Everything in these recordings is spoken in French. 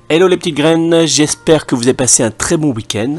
Hello les petites graines, j'espère que vous avez passé un très bon week-end.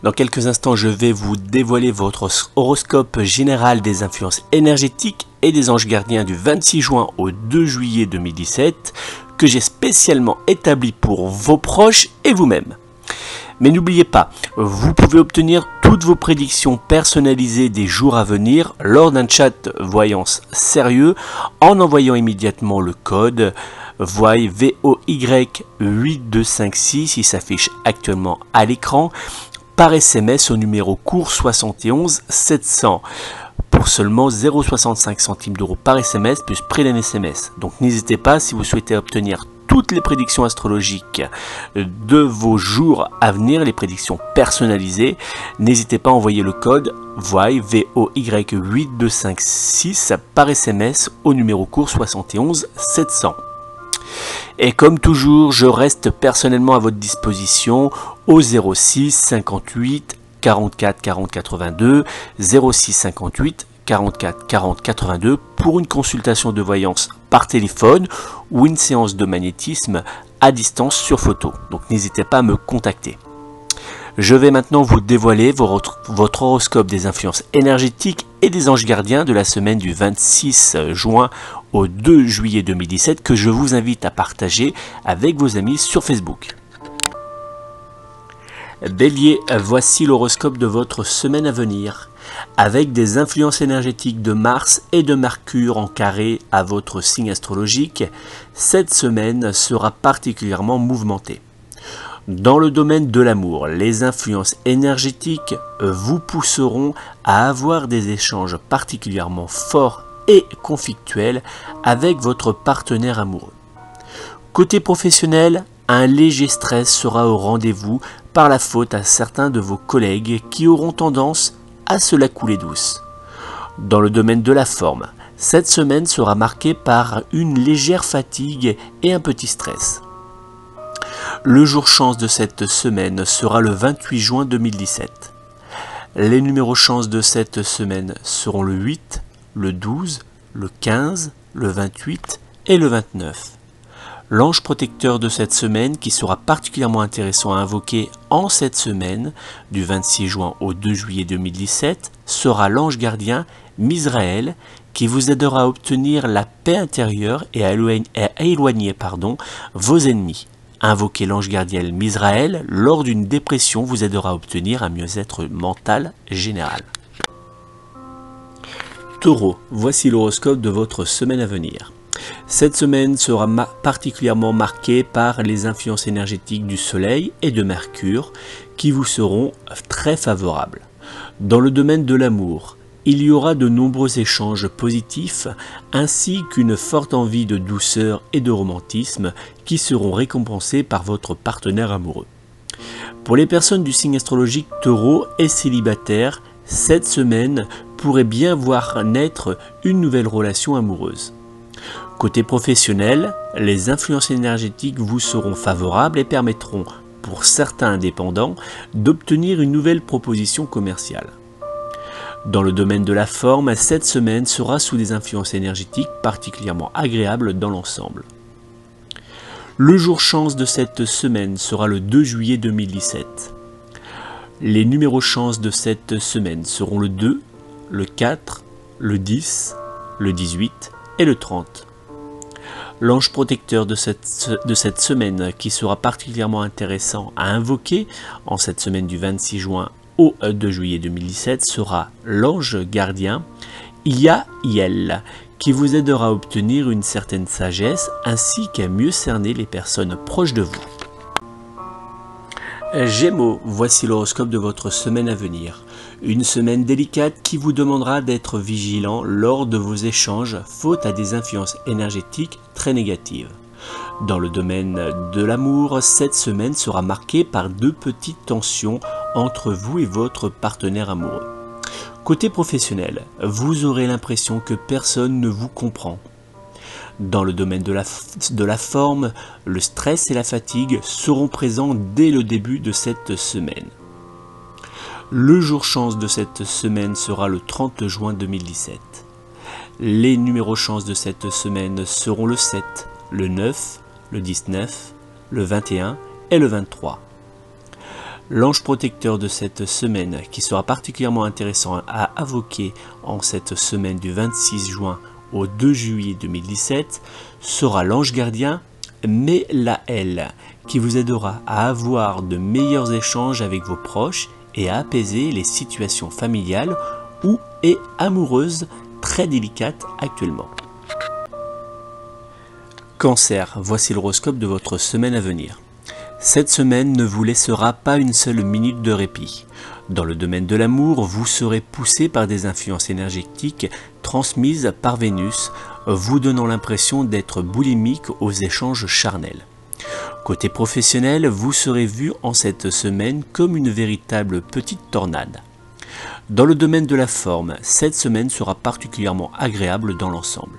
Dans quelques instants, je vais vous dévoiler votre horoscope général des influences énergétiques et des anges gardiens du 26 juin au 2 juillet 2017 que j'ai spécialement établi pour vos proches et vous-même. Mais n'oubliez pas, vous pouvez obtenir toutes vos prédictions personnalisées des jours à venir lors d'un chat voyance sérieux en envoyant immédiatement le code VOY 8256, il s'affiche actuellement à l'écran, par SMS au numéro court 71 700 pour seulement 0,65 centimes d'euros par SMS plus prix d'un SMS. Donc n'hésitez pas si vous souhaitez obtenir toutes les prédictions astrologiques de vos jours à venir, les prédictions personnalisées, n'hésitez pas à envoyer le code VOY 8256 par SMS au numéro court 71 700. Et comme toujours, je reste personnellement à votre disposition au 06 58 44 40 82, 06 58 44 40 82 pour une consultation de voyance par téléphone ou une séance de magnétisme à distance sur photo. Donc n'hésitez pas à me contacter. Je vais maintenant vous dévoiler votre horoscope des influences énergétiques et des anges gardiens de la semaine du 26 juin au 2 juillet 2017 que je vous invite à partager avec vos amis sur Facebook. Bélier, voici l'horoscope de votre semaine à venir. Avec des influences énergétiques de Mars et de Mercure en carré à votre signe astrologique, cette semaine sera particulièrement mouvementée. Dans le domaine de l'amour, les influences énergétiques vous pousseront à avoir des échanges particulièrement forts et conflictuels avec votre partenaire amoureux. Côté professionnel, un léger stress sera au rendez-vous par la faute à certains de vos collègues qui auront tendance à se la couler douce. Dans le domaine de la forme, cette semaine sera marquée par une légère fatigue et un petit stress. Le jour chance de cette semaine sera le 28 juin 2017. Les numéros chance de cette semaine seront le 8, le 12, le 15, le 28 et le 29. L'ange protecteur de cette semaine qui sera particulièrement intéressant à invoquer en cette semaine du 26 juin au 2 juillet 2017 sera l'ange gardien Misraël qui vous aidera à obtenir la paix intérieure et à éloigner vos ennemis. Invoquer l'ange gardien Misraël lors d'une dépression vous aidera à obtenir un mieux-être mental général. Taureau, voici l'horoscope de votre semaine à venir. Cette semaine sera particulièrement marquée par les influences énergétiques du Soleil et de Mercure qui vous seront très favorables. Dans le domaine de l'amour, il y aura de nombreux échanges positifs ainsi qu'une forte envie de douceur et de romantisme qui seront récompensés par votre partenaire amoureux. Pour les personnes du signe astrologique Taureau et célibataires, cette semaine pourrait bien voir naître une nouvelle relation amoureuse. Côté professionnel, les influences énergétiques vous seront favorables et permettront, pour certains indépendants, d'obtenir une nouvelle proposition commerciale. Dans le domaine de la forme, cette semaine sera sous des influences énergétiques particulièrement agréables dans l'ensemble. Le jour chance de cette semaine sera le 2 juillet 2017. Les numéros chance de cette semaine seront le 2, le 4, le 10, le 18 et le 30. L'ange protecteur de cette semaine qui sera particulièrement intéressant à invoquer en cette semaine du 26 juin au 2 juillet 2017 sera l'ange gardien Yahiel qui vous aidera à obtenir une certaine sagesse ainsi qu'à mieux cerner les personnes proches de vous. Gémeaux, voici l'horoscope de votre semaine à venir. Une semaine délicate qui vous demandera d'être vigilant lors de vos échanges faute à des influences énergétiques très négatives. Dans le domaine de l'amour, cette semaine sera marquée par deux petites tensions entre vous et votre partenaire amoureux. Côté professionnel, vous aurez l'impression que personne ne vous comprend. Dans le domaine de la forme, le stress et la fatigue seront présents dès le début de cette semaine. Le jour chance de cette semaine sera le 30 juin 2017. Les numéros chance de cette semaine seront le 7, le 9, le 19, le 21 et le 23. L'ange protecteur de cette semaine, qui sera particulièrement intéressant à invoquer en cette semaine du 26 juin au 2 juillet 2017, sera l'ange gardien Mélaël, qui vous aidera à avoir de meilleurs échanges avec vos proches et à apaiser les situations familiales ou et amoureuses très délicates actuellement. Cancer, voici l'horoscope de votre semaine à venir. Cette semaine ne vous laissera pas une seule minute de répit. Dans le domaine de l'amour, vous serez poussé par des influences énergétiques transmises par Vénus, vous donnant l'impression d'être boulimique aux échanges charnels. Côté professionnel, vous serez vu en cette semaine comme une véritable petite tornade. Dans le domaine de la forme, cette semaine sera particulièrement agréable dans l'ensemble.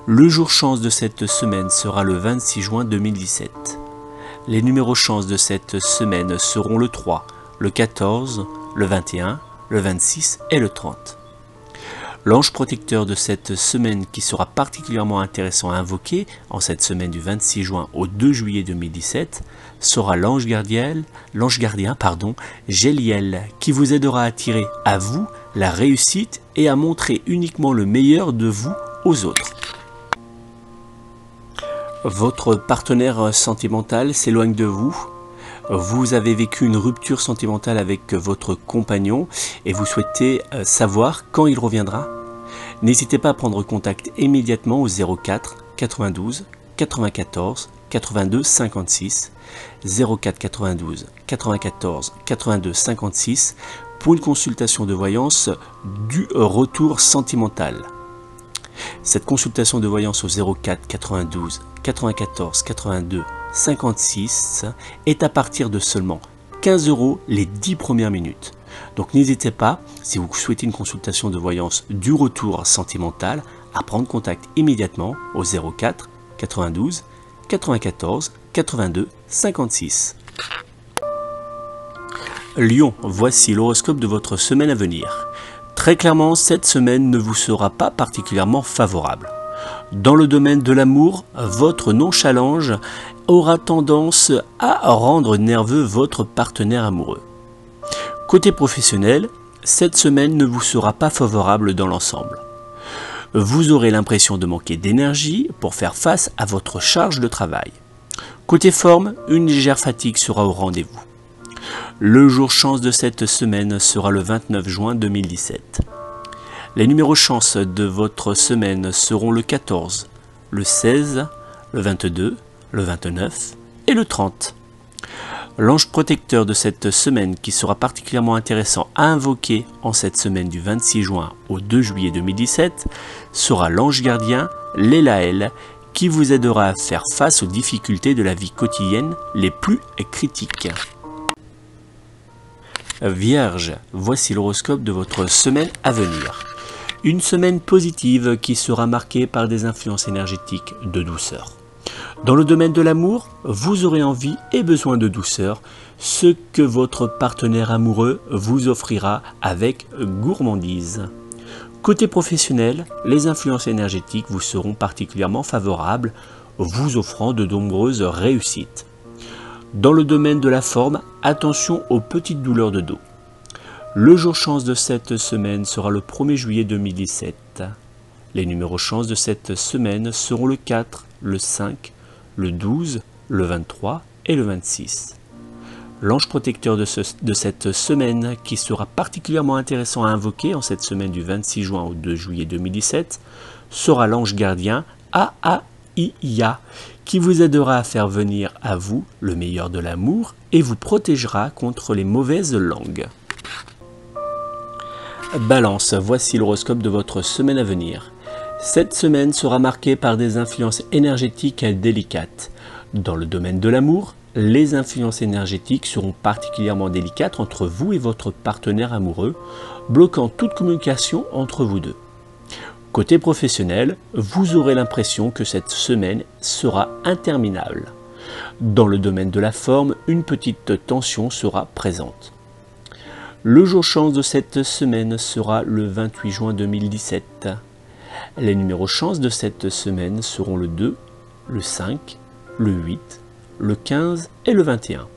Le jour chance de cette semaine sera le 26 juin 2017. Les numéros chance de cette semaine seront le 3, le 14, le 21, le 26 et le 30. L'ange protecteur de cette semaine qui sera particulièrement intéressant à invoquer en cette semaine du 26 juin au 2 juillet 2017 sera l'ange gardien, Géliel, qui vous aidera à attirer à vous la réussite et à montrer uniquement le meilleur de vous aux autres. Votre partenaire sentimental s'éloigne de vous. Vous avez vécu une rupture sentimentale avec votre compagnon et vous souhaitez savoir quand il reviendra. N'hésitez pas à prendre contact immédiatement au 04 92 94 82 56 04 92 94 82 56 pour une consultation de voyance du retour sentimental. Cette consultation de voyance au 04 92 94 82 56 est à partir de seulement 15 € les 10 premières minutes. Donc n'hésitez pas, si vous souhaitez une consultation de voyance du retour sentimental, à prendre contact immédiatement au 04 92 94 82 56. Lion, voici l'horoscope de votre semaine à venir. Très clairement, cette semaine ne vous sera pas particulièrement favorable. Dans le domaine de l'amour, votre nonchalance aura tendance à rendre nerveux votre partenaire amoureux. Côté professionnel, cette semaine ne vous sera pas favorable dans l'ensemble. Vous aurez l'impression de manquer d'énergie pour faire face à votre charge de travail. Côté forme, une légère fatigue sera au rendez-vous. Le jour chance de cette semaine sera le 29 juin 2017. Les numéros chance de votre semaine seront le 14, le 16, le 22, le 29 et le 30. L'ange protecteur de cette semaine qui sera particulièrement intéressant à invoquer en cette semaine du 26 juin au 2 juillet 2017 sera l'ange gardien Lélaël qui vous aidera à faire face aux difficultés de la vie quotidienne les plus critiques. Vierge, voici l'horoscope de votre semaine à venir. Une semaine positive qui sera marquée par des influences énergétiques de douceur. Dans le domaine de l'amour, vous aurez envie et besoin de douceur, ce que votre partenaire amoureux vous offrira avec gourmandise. Côté professionnel, les influences énergétiques vous seront particulièrement favorables, vous offrant de nombreuses réussites. Dans le domaine de la forme, attention aux petites douleurs de dos. Le jour chance de cette semaine sera le 1er juillet 2017. Les numéros chance de cette semaine seront le 4, le 5, le 12, le 23 et le 26. L'ange protecteur de cette semaine, qui sera particulièrement intéressant à invoquer en cette semaine du 26 juin au 2 juillet 2017, sera l'ange gardien Aaiya, qui vous aidera à faire venir à vous le meilleur de l'amour et vous protégera contre les mauvaises langues. Balance, voici l'horoscope de votre semaine à venir. Cette semaine sera marquée par des influences énergétiques délicates. Dans le domaine de l'amour, les influences énergétiques seront particulièrement délicates entre vous et votre partenaire amoureux, bloquant toute communication entre vous deux. Côté professionnel, vous aurez l'impression que cette semaine sera interminable. Dans le domaine de la forme, une petite tension sera présente. Le jour chance de cette semaine sera le 28 juin 2017. Les numéros chance de cette semaine seront le 2, le 5, le 8, le 15 et le 21.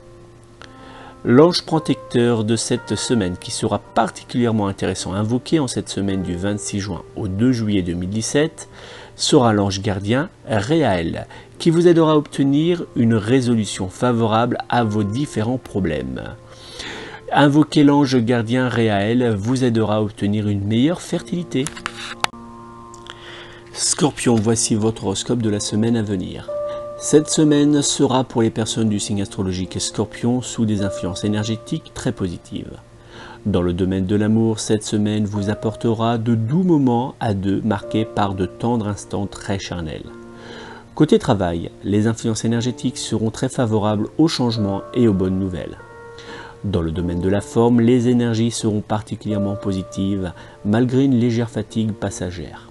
L'ange protecteur de cette semaine qui sera particulièrement intéressant à invoquer en cette semaine du 26 juin au 2 juillet 2017 sera l'ange gardien Réaël qui vous aidera à obtenir une résolution favorable à vos différents problèmes. Invoquer l'ange gardien Réaël vous aidera à obtenir une meilleure fertilité. Scorpion, voici votre horoscope de la semaine à venir. Cette semaine sera pour les personnes du signe astrologique Scorpion sous des influences énergétiques très positives. Dans le domaine de l'amour, cette semaine vous apportera de doux moments à deux marqués par de tendres instants très charnels. Côté travail, les influences énergétiques seront très favorables aux changements et aux bonnes nouvelles. Dans le domaine de la forme, les énergies seront particulièrement positives malgré une légère fatigue passagère.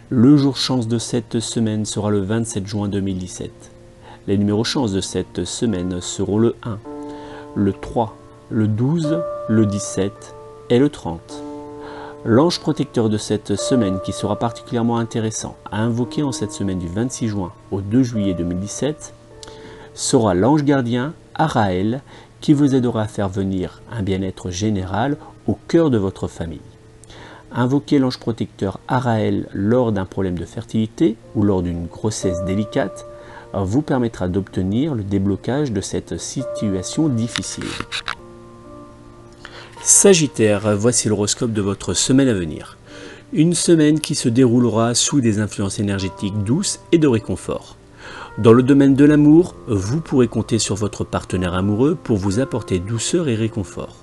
Le jour chance de cette semaine sera le 27 juin 2017. Les numéros chance de cette semaine seront le 1, le 3, le 12, le 17 et le 30. L'ange protecteur de cette semaine qui sera particulièrement intéressant à invoquer en cette semaine du 26 juin au 2 juillet 2017 sera l'ange gardien Araël qui vous aidera à faire venir un bien-être général au cœur de votre famille. Invoquer l'ange protecteur Araël lors d'un problème de fertilité ou lors d'une grossesse délicate vous permettra d'obtenir le déblocage de cette situation difficile. Sagittaire, voici l'horoscope de votre semaine à venir. Une semaine qui se déroulera sous des influences énergétiques douces et de réconfort. Dans le domaine de l'amour, vous pourrez compter sur votre partenaire amoureux pour vous apporter douceur et réconfort.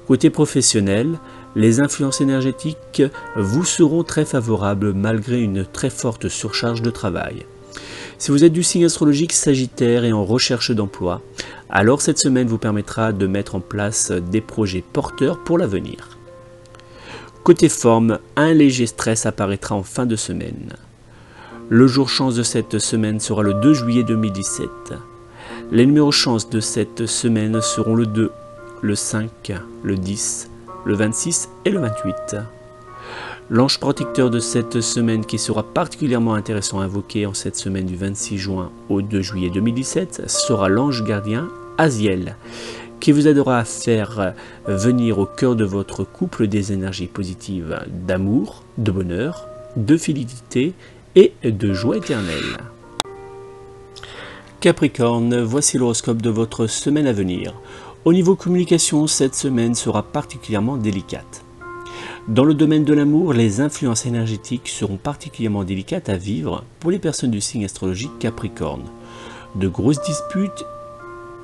Côté professionnel, les influences énergétiques vous seront très favorables malgré une très forte surcharge de travail. Si vous êtes du signe astrologique Sagittaire et en recherche d'emploi, alors cette semaine vous permettra de mettre en place des projets porteurs pour l'avenir. Côté forme, un léger stress apparaîtra en fin de semaine. Le jour chance de cette semaine sera le 2 juillet 2017. Les numéros chance de cette semaine seront le 2, le 5, le 10, le 26 et le 28. L'ange protecteur de cette semaine qui sera particulièrement intéressant à invoquer en cette semaine du 26 juin au 2 juillet 2017 sera l'ange gardien Aziel qui vous aidera à faire venir au cœur de votre couple des énergies positives d'amour, de bonheur, de fidélité et de joie éternelle. Capricorne, voici l'horoscope de votre semaine à venir. Au niveau communication, cette semaine sera particulièrement délicate. Dans le domaine de l'amour, les influences énergétiques seront particulièrement délicates à vivre pour les personnes du signe astrologique Capricorne. De grosses disputes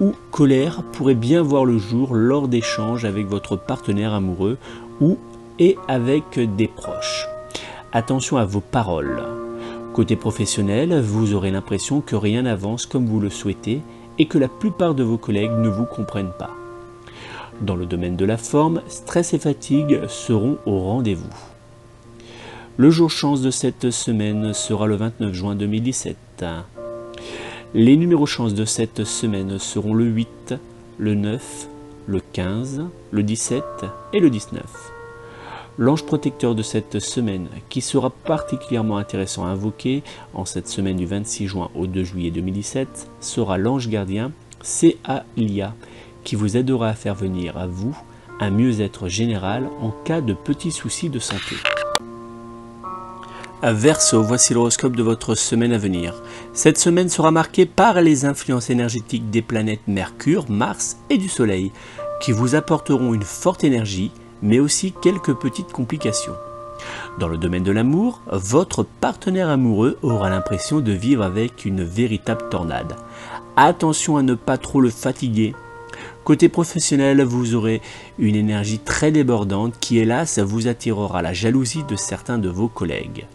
ou colères pourraient bien voir le jour lors d'échanges avec votre partenaire amoureux ou avec des proches. Attention à vos paroles. Côté professionnel, vous aurez l'impression que rien n'avance comme vous le souhaitez et que la plupart de vos collègues ne vous comprennent pas. Dans le domaine de la forme, stress et fatigue seront au rendez-vous. Le jour chance de cette semaine sera le 29 juin 2017. Les numéros chance de cette semaine seront le 8, le 9, le 15, le 17 et le 19. L'ange protecteur de cette semaine, qui sera particulièrement intéressant à invoquer en cette semaine du 26 juin au 2 juillet 2017, sera l'ange gardien Céalia, qui vous aidera à faire venir à vous un mieux-être général en cas de petits soucis de santé. Verseau, voici l'horoscope de votre semaine à venir. Cette semaine sera marquée par les influences énergétiques des planètes Mercure, Mars et du Soleil, qui vous apporteront une forte énergie, mais aussi quelques petites complications. Dans le domaine de l'amour, votre partenaire amoureux aura l'impression de vivre avec une véritable tornade. Attention à ne pas trop le fatiguer. Côté professionnel, vous aurez une énergie très débordante qui, hélas, vous attirera la jalousie de certains de vos collègues.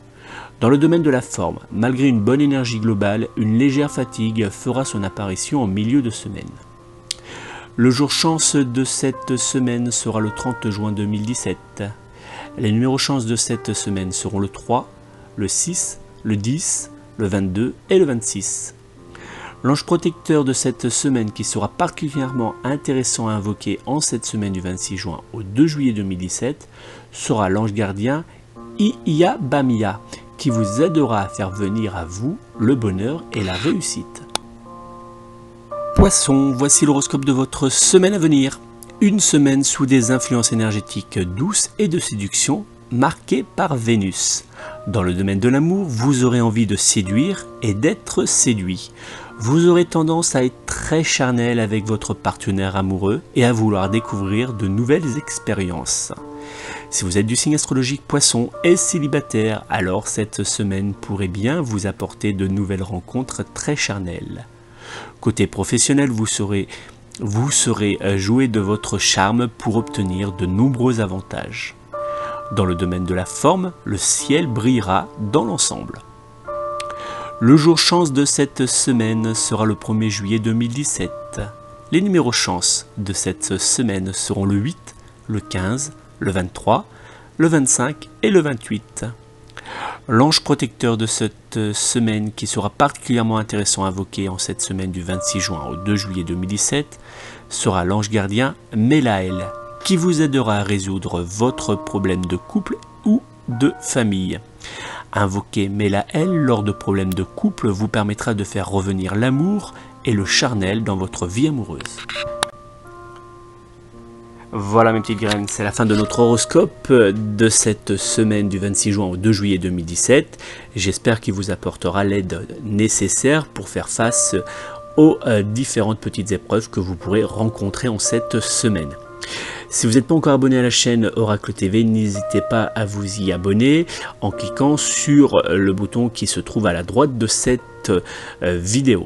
Dans le domaine de la forme, malgré une bonne énergie globale, une légère fatigue fera son apparition en milieu de semaine. Le jour chance de cette semaine sera le 30 juin 2017. Les numéros chance de cette semaine seront le 3, le 6, le 10, le 22 et le 26. L'ange protecteur de cette semaine qui sera particulièrement intéressant à invoquer en cette semaine du 26 juin au 2 juillet 2017 sera l'ange gardien Iyabamia qui vous aidera à faire venir à vous le bonheur et la réussite. Poisson, voici l'horoscope de votre semaine à venir. Une semaine sous des influences énergétiques douces et de séduction, marquée par Vénus. Dans le domaine de l'amour, vous aurez envie de séduire et d'être séduit. Vous aurez tendance à être très charnel avec votre partenaire amoureux et à vouloir découvrir de nouvelles expériences. Si vous êtes du signe astrologique Poisson et célibataire, alors cette semaine pourrait bien vous apporter de nouvelles rencontres très charnelles. Côté professionnel, vous saurez jouer de votre charme pour obtenir de nombreux avantages. Dans le domaine de la forme, le ciel brillera dans l'ensemble. Le jour chance de cette semaine sera le 1er juillet 2017. Les numéros chance de cette semaine seront le 8, le 15, le 23, le 25 et le 28. L'ange protecteur de cette semaine qui sera particulièrement intéressant à invoquer en cette semaine du 26 juin au 2 juillet 2017 sera l'ange gardien Mélaël, qui vous aidera à résoudre votre problème de couple ou de famille. Invoquer Mélaël lors de problèmes de couple vous permettra de faire revenir l'amour et le charnel dans votre vie amoureuse. Voilà mes petites graines, c'est la fin de notre horoscope de cette semaine du 26 juin au 2 juillet 2017. J'espère qu'il vous apportera l'aide nécessaire pour faire face aux différentes petites épreuves que vous pourrez rencontrer en cette semaine. Si vous n'êtes pas encore abonné à la chaîne Oracle TV, n'hésitez pas à vous y abonner en cliquant sur le bouton qui se trouve à la droite de cette vidéo.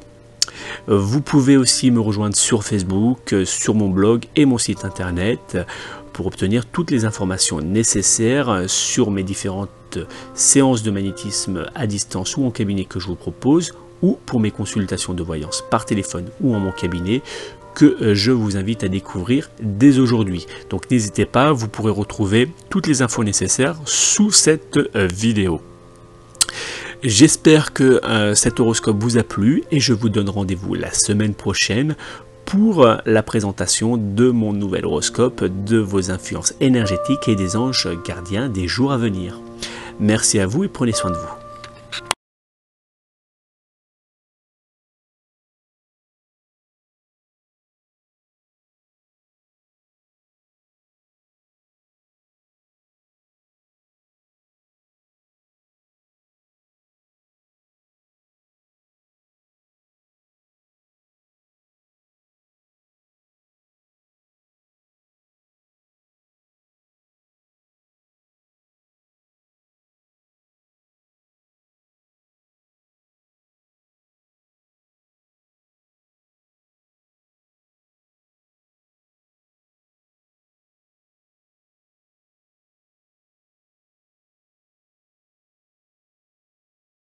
Vous pouvez aussi me rejoindre sur Facebook, sur mon blog et mon site internet pour obtenir toutes les informations nécessaires sur mes différentes séances de magnétisme à distance ou en cabinet que je vous propose, ou pour mes consultations de voyance par téléphone ou en mon cabinet que je vous invite à découvrir dès aujourd'hui. Donc n'hésitez pas, vous pourrez retrouver toutes les infos nécessaires sous cette vidéo. J'espère que cet horoscope vous a plu et je vous donne rendez-vous la semaine prochaine pour la présentation de mon nouvel horoscope, de vos influences énergétiques et des anges gardiens des jours à venir. Merci à vous et prenez soin de vous.